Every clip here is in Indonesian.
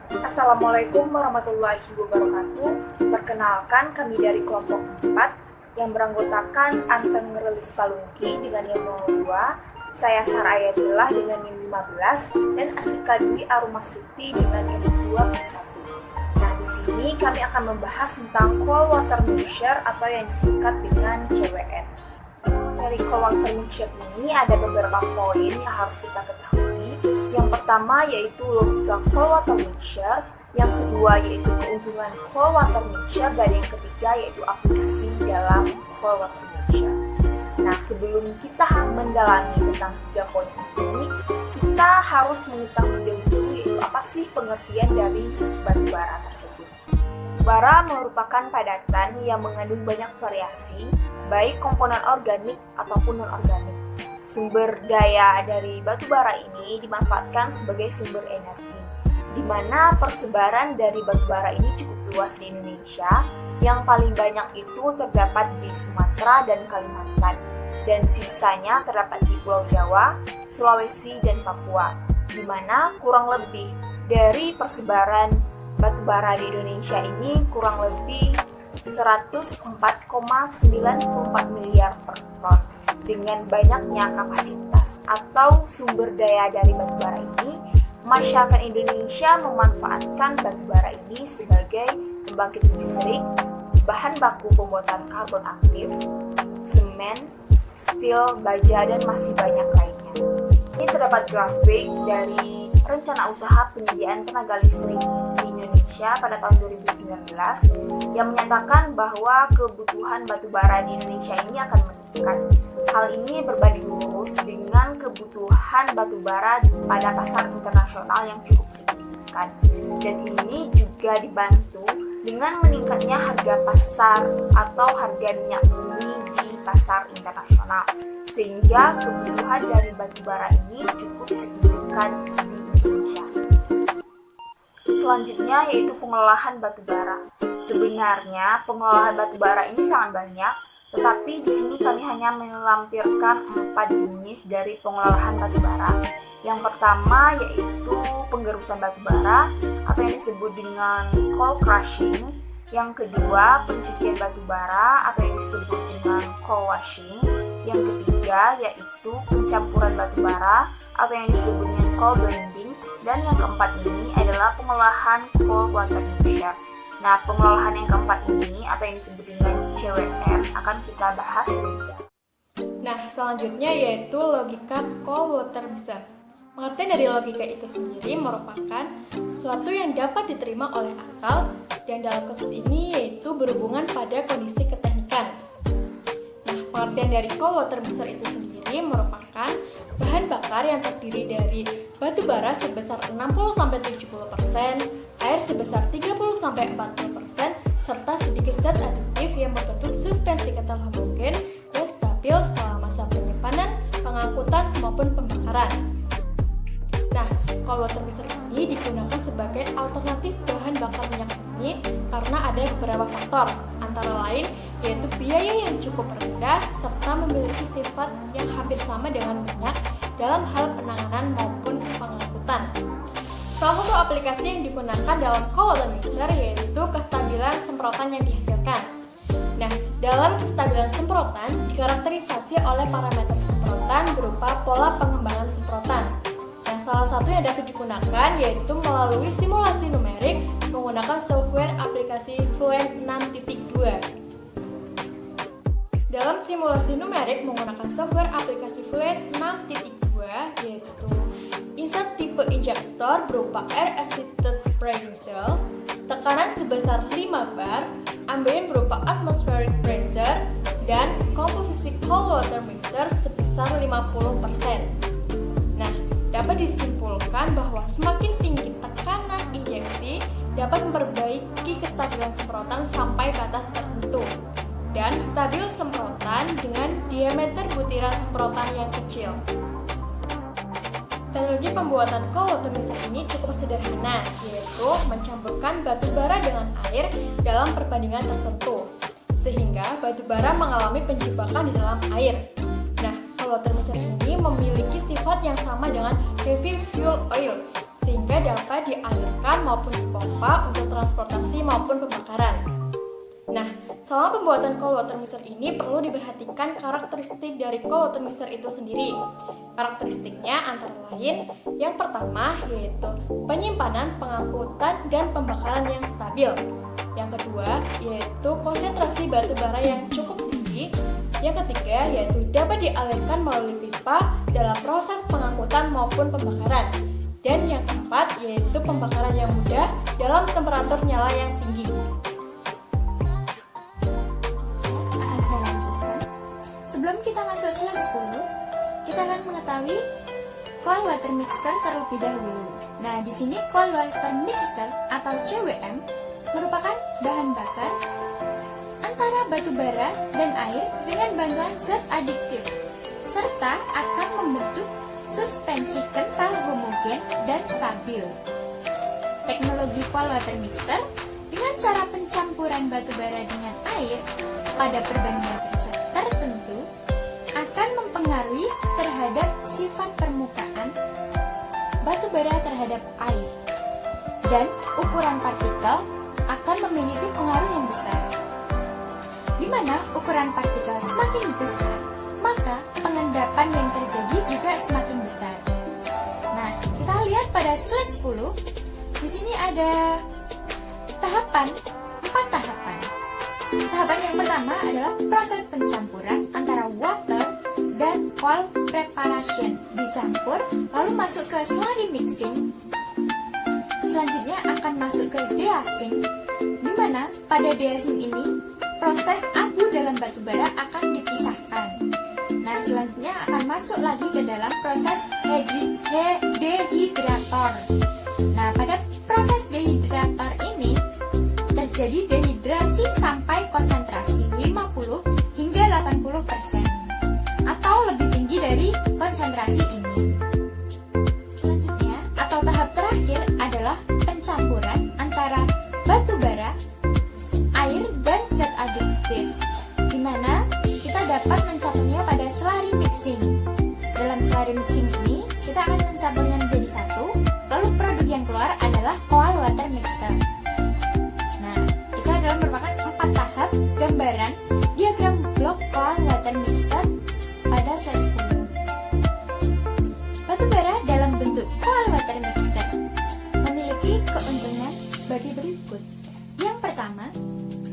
Assalamualaikum warahmatullahi wabarakatuh. Perkenalkan, kami dari kelompok 4 yang beranggotakan Anteng Relis Palungki dengan NIM 02, saya Sarah Ayatillah dengan NIM 15, dan Astika Dwi Arumasuti dengan NIM 21. Nah, di sini kami akan membahas tentang cold water mixture atau yang disingkat dengan CWM. Dari cold water mixture ini ada beberapa poin yang harus kita ketahui. Yang pertama yaitu logika cold water mixture, yang kedua yaitu keuntungan cold water mixture, dan yang ketiga yaitu aplikasi dalam cold water mixture. Nah, sebelum kita mendalami tentang 3 poin ini, kita harus mengetahui dulu yaitu apa sih pengertian dari batu bara tersebut. Bara merupakan padatan yang mengandung banyak variasi, baik komponen organik ataupun non-organik. Sumber daya dari batu bara ini dimanfaatkan sebagai sumber energi, di mana persebaran dari batu bara ini cukup luas di Indonesia. Yang paling banyak itu terdapat di Sumatera dan Kalimantan, dan sisanya terdapat di Pulau Jawa, Sulawesi, dan Papua, di mana kurang lebih dari persebaran batu bara di Indonesia ini kurang lebih 104,94 miliar per ton. Dengan banyaknya kapasitas atau sumber daya dari batu bara ini, masyarakat Indonesia memanfaatkan batu bara ini sebagai pembangkit listrik, bahan baku pembuatan karbon aktif, semen, steel, baja, dan masih banyak lainnya. Ini terdapat grafik dari rencana usaha penyediaan tenaga listrik di Indonesia pada tahun 2019 yang menyatakan bahwa kebutuhan batu bara di Indonesia ini akan meningkat. Hal ini berbanding lurus dengan kebutuhan batu bara pada pasar internasional yang cukup signifikan. Dan ini juga dibantu dengan meningkatnya harga pasar atau harga minyak bumi di pasar internasional, sehingga kebutuhan dari batu bara ini cukup signifikan di Indonesia. Selanjutnya yaitu pengolahan batu bara. Sebenarnya pengolahan batu bara ini sangat banyak, tetapi di sini kami hanya melampirkan 4 jenis dari pengolahan batu bara. Yang pertama yaitu penggerusan batu bara atau yang disebut dengan coal crushing. Yang kedua, pencucian batu bara atau yang disebut dengan coal washing. Yang ketiga yaitu pencampuran batu bara atau yang disebut dengan coal blending. Dan yang keempat ini adalah pengolahan cold water mixture. Nah, pengolahan yang keempat ini atau yang disebut dengan CWM akan kita bahas lebih. Nah, selanjutnya yaitu logika cold water mixture. Pengertian dari logika itu sendiri merupakan suatu yang dapat diterima oleh akal, dan dalam kasus ini yaitu berhubungan pada kondisi keteknikan. Nah, pengertian dari cold water mixture itu sendiri merupakan bahan bakar yang terdiri dari batu bara sebesar 60-70%, air sebesar 30-40%, serta sedikit zat aditif yang berbentuk suspensi kental homogen dan stabil selama masa penyimpanan, pengangkutan, maupun pembakaran. Nah, cold water mixture ini digunakan sebagai alternatif bahan bakar minyak bumi karena ada beberapa faktor, antara lain yaitu biaya yang cukup rendah serta memiliki sifat yang hampir sama dengan minyak dalam hal penanganan maupun pengangkutan. Salah satu aplikasi yang digunakan dalam cold water mixture yaitu kestabilan semprotan yang dihasilkan. Nah, dalam kestabilan semprotan dikarakterisasi oleh parameter semprotan berupa pola pengembangan semprotan. Nah, salah satu yang dapat digunakan yaitu melalui simulasi numerik menggunakan software aplikasi Fluent 6.2. Dalam simulasi numerik menggunakan software aplikasi Fluent 6.2 yaitu insert tipe injektor berupa air assisted spray nozzle, tekanan sebesar 5 bar, ambien berupa atmospheric pressure, dan komposisi cold water mixture sebesar 50%. Nah, dapat disimpulkan bahwa semakin tinggi tekanan injeksi dapat memperbaiki kestabilan semprotan sampai batas tertentu, dan stabil semprotan dengan diameter butiran semprotan yang kecil. Teknologi pembuatan cold water mixture ini cukup sederhana, yaitu mencampurkan batu bara dengan air dalam perbandingan tertentu, sehingga batu bara mengalami penjebakan di dalam air. Nah, cold water mixture ini memiliki sifat yang sama dengan heavy fuel oil, sehingga dapat dialirkan maupun dipompa untuk transportasi maupun pembakaran. Nah, selama pembuatan cold water mixer ini perlu diperhatikan karakteristik dari cold water mixer itu sendiri. Karakteristiknya antara lain, yang pertama yaitu penyimpanan, pengangkutan, dan pembakaran yang stabil. Yang kedua yaitu konsentrasi batu bara yang cukup tinggi. Yang ketiga yaitu dapat dialirkan melalui pipa dalam proses pengangkutan maupun pembakaran. Dan yang keempat yaitu pembakaran yang mudah dalam temperatur nyala yang tinggi. Saya lanjutkan. Sebelum kita masuk slide 10, kita akan mengetahui cold water mixer terlebih dahulu. Nah, di sini cold water mixer atau CWM merupakan bahan bakar antara batu bara dan air dengan bantuan zat adiktif serta akan membentuk suspensi kental homogen dan stabil. Teknologi cold water mixer dengan cara pencampuran batu bara dengan air pada perbandingan tertentu akan mempengaruhi terhadap sifat permukaan batu bara terhadap air, dan ukuran partikel akan memiliki pengaruh yang besar. Di mana ukuran partikel semakin besar, maka pengendapan yang terjadi juga semakin besar. Nah, kita lihat pada slide 10. Di sini ada 4 tahapan. Tahapan yang pertama adalah proses pencampuran antara water dan cold preparation. Dicampur lalu masuk ke slurry mixing. Selanjutnya akan masuk ke deicing, di mana pada deicing ini proses abu dalam batu bara akan dipisahkan. Nah, selanjutnya akan masuk lagi ke dalam proses dehidrator. Nah, pada proses dehidrator ini terjadi dehidrasi sampai konsentrasi 50 hingga 80% atau lebih tinggi dari konsentrasi ini. Selanjutnya, atau tahap terakhir adalah pencampuran antara batu bara, air, dan zat adiktif, di mana kita dapat mencampurnya pada slurry mixing. Dalam slurry mixing ini, kita akan mencampurnya menjadi satu, lalu produk yang keluar adalah cold water mixer. Nah, itu adalah merupakan 4 tahap gambaran diagram blok cold water mixer pada slide 10. Batu bara dalam bentuk cold water mixer memiliki keuntungan sebagai berikut. Yang pertama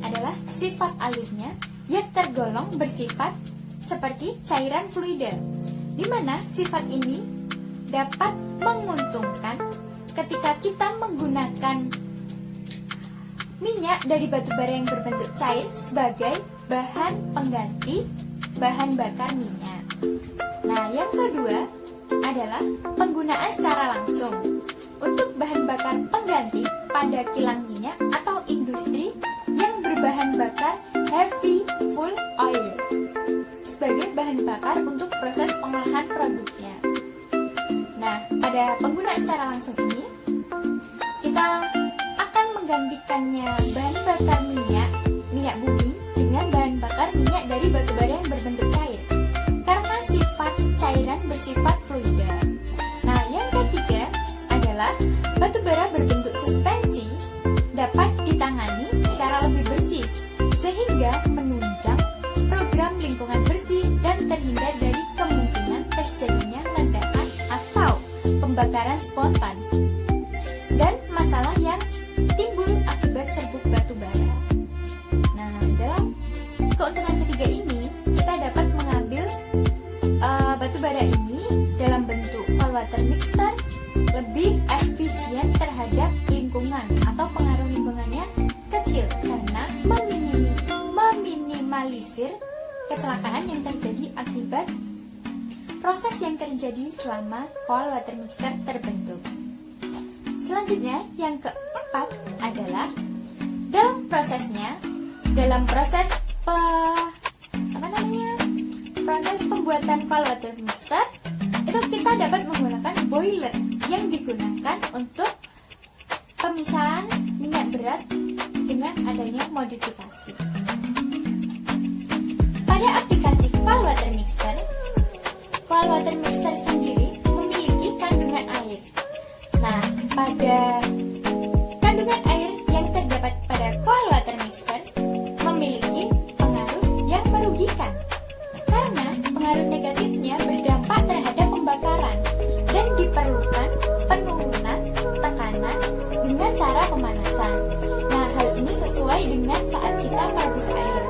adalah sifat alirnya yang tergolong bersifat seperti cairan fluida, di mana sifat ini dapat menguntungkan ketika kita menggunakan minyak dari batu bara yang berbentuk cair sebagai bahan pengganti bahan bakar minyak. Nah, yang kedua adalah penggunaan secara langsung untuk bahan bakar pengganti pada kilang minyak atau industri yang berbahan bakar heavy fuel oil sebagai bahan bakar untuk proses pengolahan produknya. Nah, pada penggunaan secara langsung ini kita akan menggantikannya bahan bakar minyak bumi dengan bahan bakar minyak dari batu bara yang berbentuk cair karena sifat cairan bersifat fluida. Nah, yang ketiga adalah batu bara berbentuk suspensi dapat ditangani secara lebih bersih sehingga menunjang program lingkungan bersih dan terhindar dari kemungkinan terjadinya ledakan atau pembakaran spontan dan masalah yang timbul akibat serbuk batu bara. Nah, dalam keuntungan ketiga ini kita dapat mengambil batu bara ini dalam bentuk cold water mixer lebih efisien terhadap lingkungan atau pengaruh lingkungannya kecil karena meminimalisir kecelakaan yang terjadi akibat proses yang terjadi selama cold water mixer terbentuk. Selanjutnya, yang keempat adalah dalam proses proses pembuatan cold water mixer itu kita dapat menggunakan boiler yang digunakan untuk pemisahan minyak berat dengan adanya modifikasi. Pada aplikasi cold water mixer sendiri memiliki kandungan air. Nah, pada kandungan air yang terdapat pada cold water mixture memiliki pengaruh yang merugikan karena pengaruh negatifnya berdampak terhadap pembakaran dan diperlukan penurunan tekanan dengan cara pemanasan. Nah, hal ini sesuai dengan saat kita merebus air,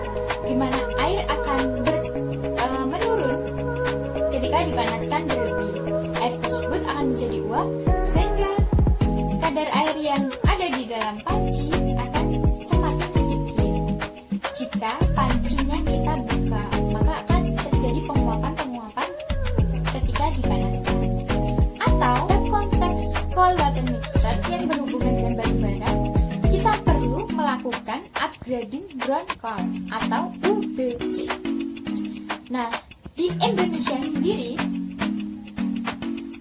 di mana air akan menurun ketika dipanaskan berlebih. Air tersebut akan menjadi uap sehingga kadar air yang ada di dalam panci akan semakin sedikit. Jika pancinya kita buka, maka akan terjadi penguapan-penguapan ketika dipanaskan. Atau dalam konteks cold water mixture yang berhubungan dengan batu bara, kita perlu melakukan upgrading ground coal atau UBC. Nah, di Indonesia sendiri,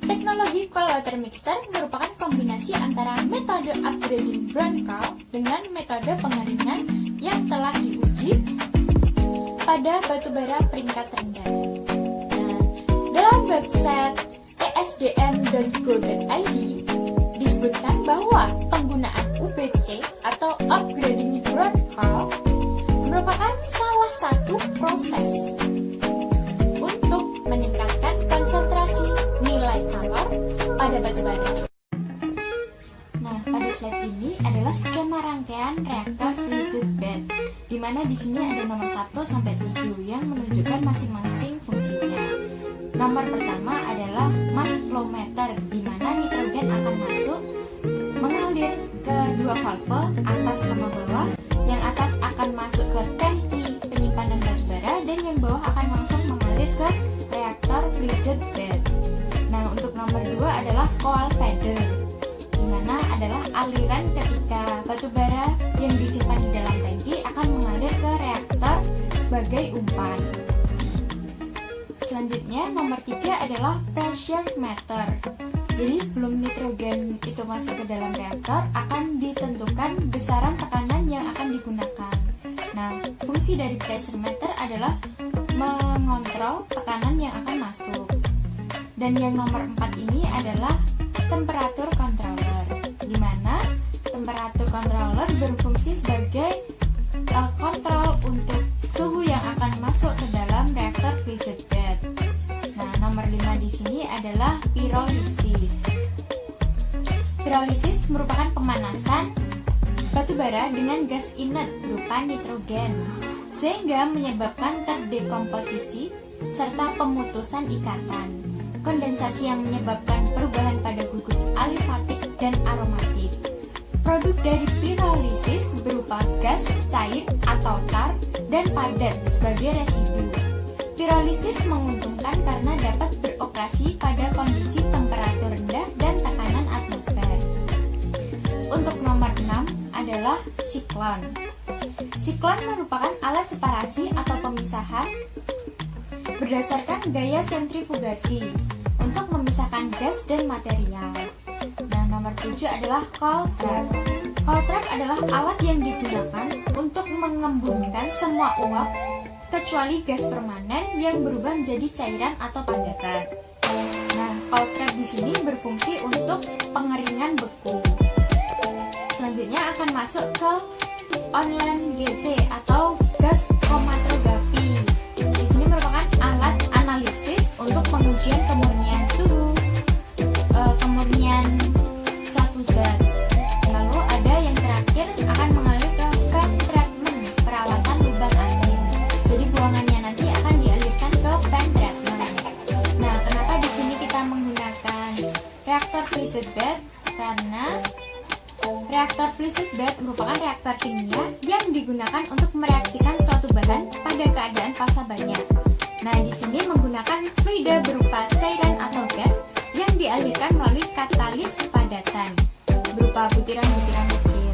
teknologi cold water mixture merupakan kombinasi antara metode upgrading brown coal dengan metode pengeringan yang telah diuji pada batubara peringkat rendah. Nah, dalam website esdm.go.id disebutkan bahwa penggunaan UBC atau upgrading brown coal merupakan salah satu proses untuk meningkatkan konsentrasi nilai kalor pada batu bara. Nah, pada slide ini adalah skema rangkaian reaktor fluid bed, di mana di sini ada nomor 1 sampai 7 yang menunjukkan masing-masing fungsinya. Nomor pertama adalah mass flow meter, di mana nitrogen akan masuk mengalir ke dua valve atas sama bawah. Yang atas akan masuk ke tangki penyimpanan batu bara dan yang bawah akan langsung mengalir ke reaktor fluid bed. Nah, untuk nomor 2 adalah coal feeder, di mana adalah aliran ketika batu bara yang disimpan di dalam tangki akan mengalir ke reaktor sebagai umpan. Selanjutnya nomor 3 adalah pressure meter. Jadi sebelum nitrogen itu masuk ke dalam reaktor akan ditentukan besaran tekanan yang akan digunakan. Nah, fungsi dari pressure meter adalah mengontrol tekanan yang akan masuk. Dan yang nomor 4 ini adalah temperatur controller, di mana temperatur controller berfungsi sebagai kontrol untuk suhu yang akan masuk ke dalam reaktor fluid bed. Nah, nomor 5 di sini adalah pirolisis. Pirolisis merupakan pemanasan batu bara dengan gas inert berupa nitrogen, sehingga menyebabkan terdekomposisi serta pemutusan ikatan. Kondensasi yang menyebabkan perubahan pada gugus alifatik dan aromatik. Produk dari pirolisis berupa gas, cair, atau tar, dan padat sebagai residu. Pirolisis menguntungkan karena dapat beroperasi pada kondisi temperatur rendah dan tekanan atmosfer. Untuk nomor 6 adalah siklon. Siklon merupakan alat separasi atau pemisahan berdasarkan gaya sentrifugasi untuk memisahkan gas dan material. Nah, nomor 7 adalah cold trap. Cold trap adalah alat yang digunakan untuk mengembungkan semua uap kecuali gas permanen yang berubah menjadi cairan atau padatan. Nah, cold trap di sini berfungsi untuk pengeringan beku. Selanjutnya akan masuk ke online GC atau gas chromatography. Di sini merupakan alat analisis untuk pengujian kemurnian suhu, kemurnian suatu zat. Lalu ada yang terakhir akan mengalir ke fan treatment, peralatan lubang angin. Jadi buangannya nanti akan dialirkan ke fan treatment. Nah, kenapa di sini kita menggunakan reaktor fluid bed? Karena reaktor fluid bed merupakan reaktor kimia yang digunakan untuk mereaksikan suatu bahan pada keadaan fasa banyak. Nah, di sini menggunakan fluida berupa cairan atau gas yang dialirkan melalui katalis padatan berupa butiran-butiran kecil.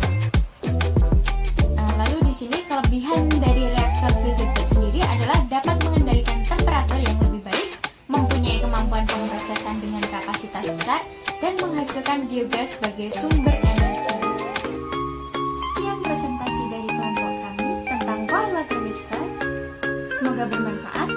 Lalu di sini kelebihan dari reaktor fluid bed sendiri adalah dapat mengendalikan temperatur yang lebih baik, mempunyai kemampuan pemrosesan dengan kapasitas besar, dan menghasilkan biogas sebagai sumber energi. Sekian presentasi dari kelompok kami tentang cold water mixture. Semoga bermanfaat.